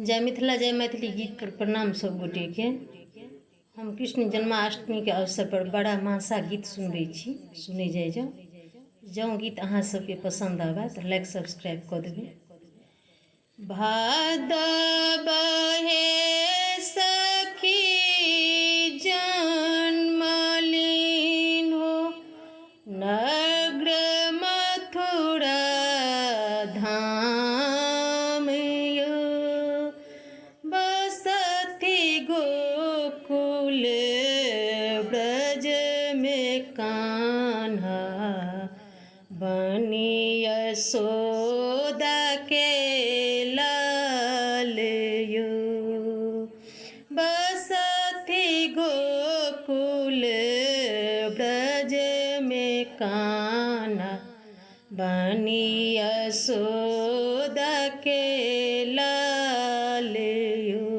जय मिथिला जय मैथिली गीत पर प्रणाम सब गोटे के। हम कृष्ण जन्माष्टमी के अवसर पर बड़ा मासा गीत सुनबे छी, सुनै जाय जँ गीत अहाँ सबके पसंद आवे तो लाइक सब्सक्राइब कऽ देबै। भादव हे सखी जन्मलीन हो, नग्र मथुरा धाम यो, बसती गोकुल ब्रज में कान्हा, बनी यशोदा के लाल यो, बसती गोकुल ब्रज में कान्हा, बनी यशोदा के लाल यो।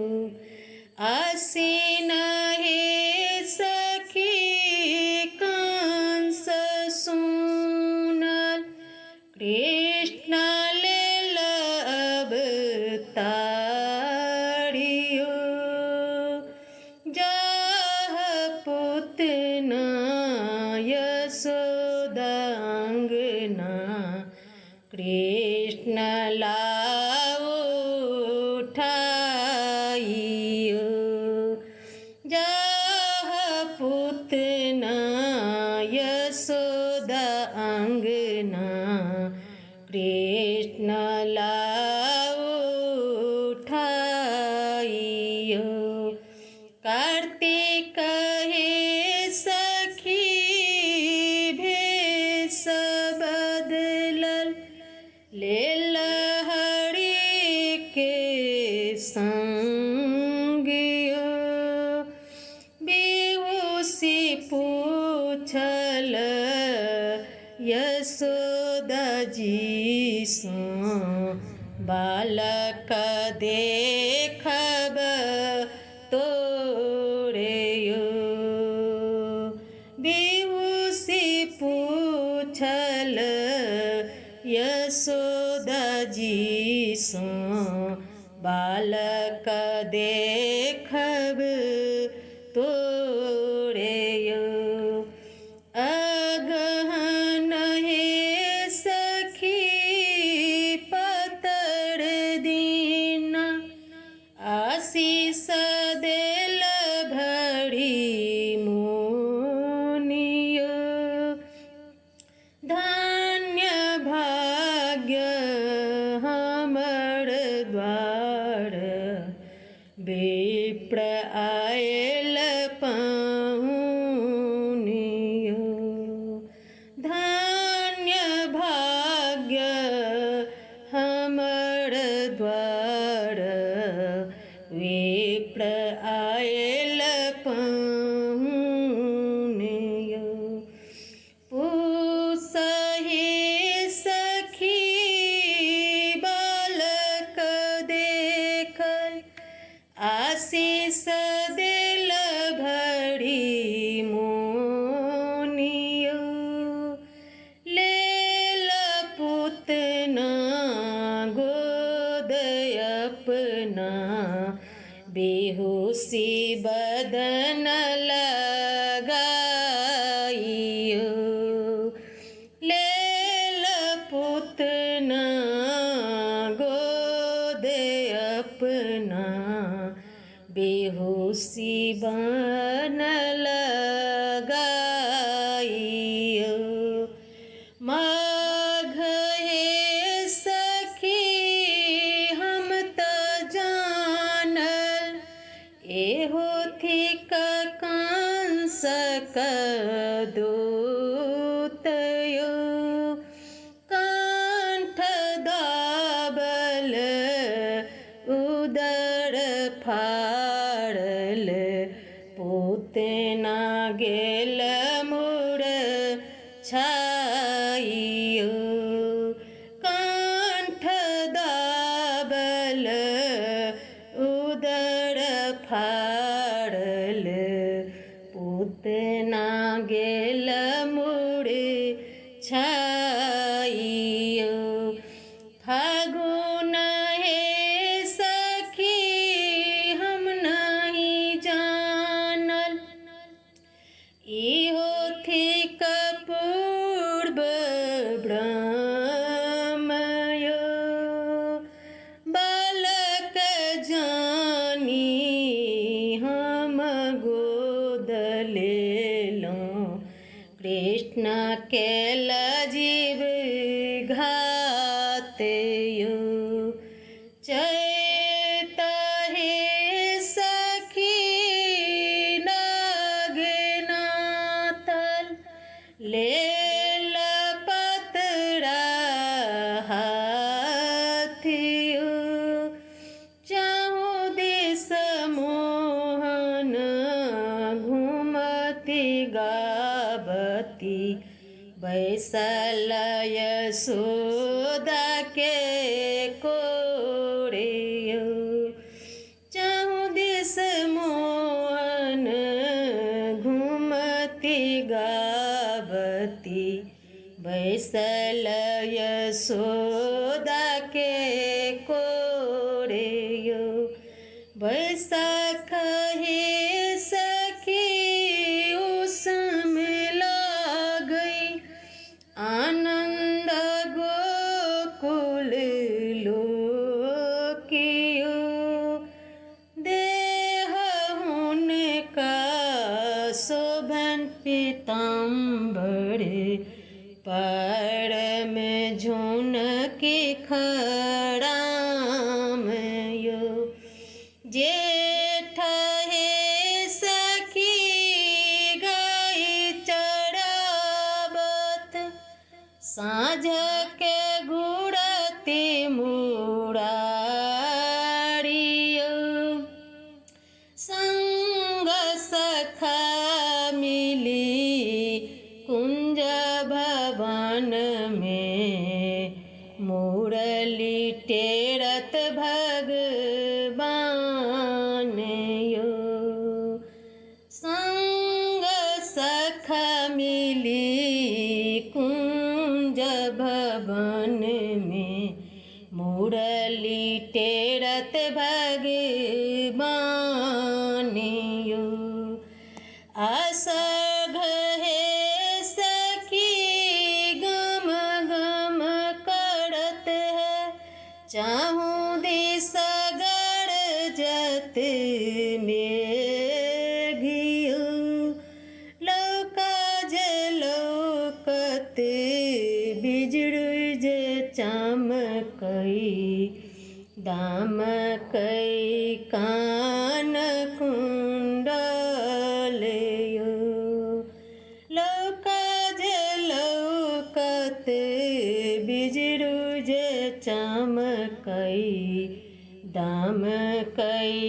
आसीन हे सखी कंस सुनल, कृष्ण लेल अवतारियो, जह पुतना यशोदा अंगना, कृष्ण लाओ उठाइयो, जह पुतना यशोदा अंगना, कृष्ण लाओ उठाइयो। कार्तिक हे सखी भेष बदलल, लेल हरि के संग यो, बेहोशी पूछल यशोदा जी सँ, बालक देखब तोरे यो, बेहोशी पूछल यशोदा जी सँ, बालक देखब तोरे यो। अगहन हे सखी पतर दीना, आशीष देल भरी मुनियो, धन्य भाग्य हमर द्वार, विप्र आयल पाहुनियो, धन्य भाग्य हमर द्वार, विप्र आयल पाहुनियो। पूस हे सखी बालक देखल, आशीष देल भरी मुनियो, लेल पुतना गोद अपना, बेहोशी बदन लगाइयो, लेल पुतना गोद अपना, बेहोशी बन लगाइयो। माघ हे सखी हम त जानल, एहो थिक कंस दूत यो, कंठ दाबल उदर फाड़ल, पूतना गेल छाइयो, कंठ दाबल उदर फाड़ल, पूतना गेल बैसल यशोदा के कोरे चाहूँ दिस मोहन घूमती गावती बैसल यशोदा के कोरे बैसाख हे सखी उसमें ला गई आनंद गोकुल लोकियो देह उनका शोभन पीताम्बर पैर में झुन के खड़ाम यो जेठ हे सखी गाय चरावत साँझ के गुड़ती मुरारियो संग सखा मिली कुंज भवन में मुरली टेरत भगवान यो संग सखा मिली कुंज भवन में मुरली टेरत भगवान यो असघ हे सखी गम गम करत है चाहूँ दिस गरजत मेघियो लौका जलौकत बिजड़ चमकई दाम कई कान कुंडलयो लौका जलौकत बिजड़ चमकई दाम कई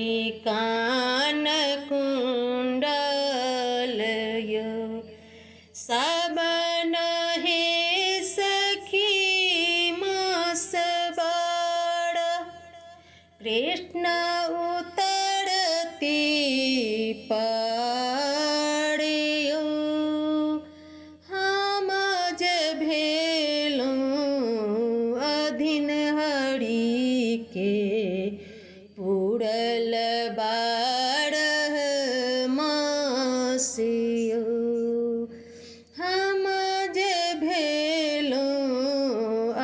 कान कुंडलयो सावन हे सखी मास बड़ कृष्ण उतरती पड़ियो हम जब भेलों अधीन हरि के पुरल बारह मासियो हम जब भेलों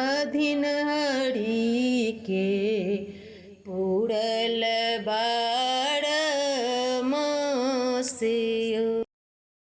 अधीन हरि के पुरल बारह मासियो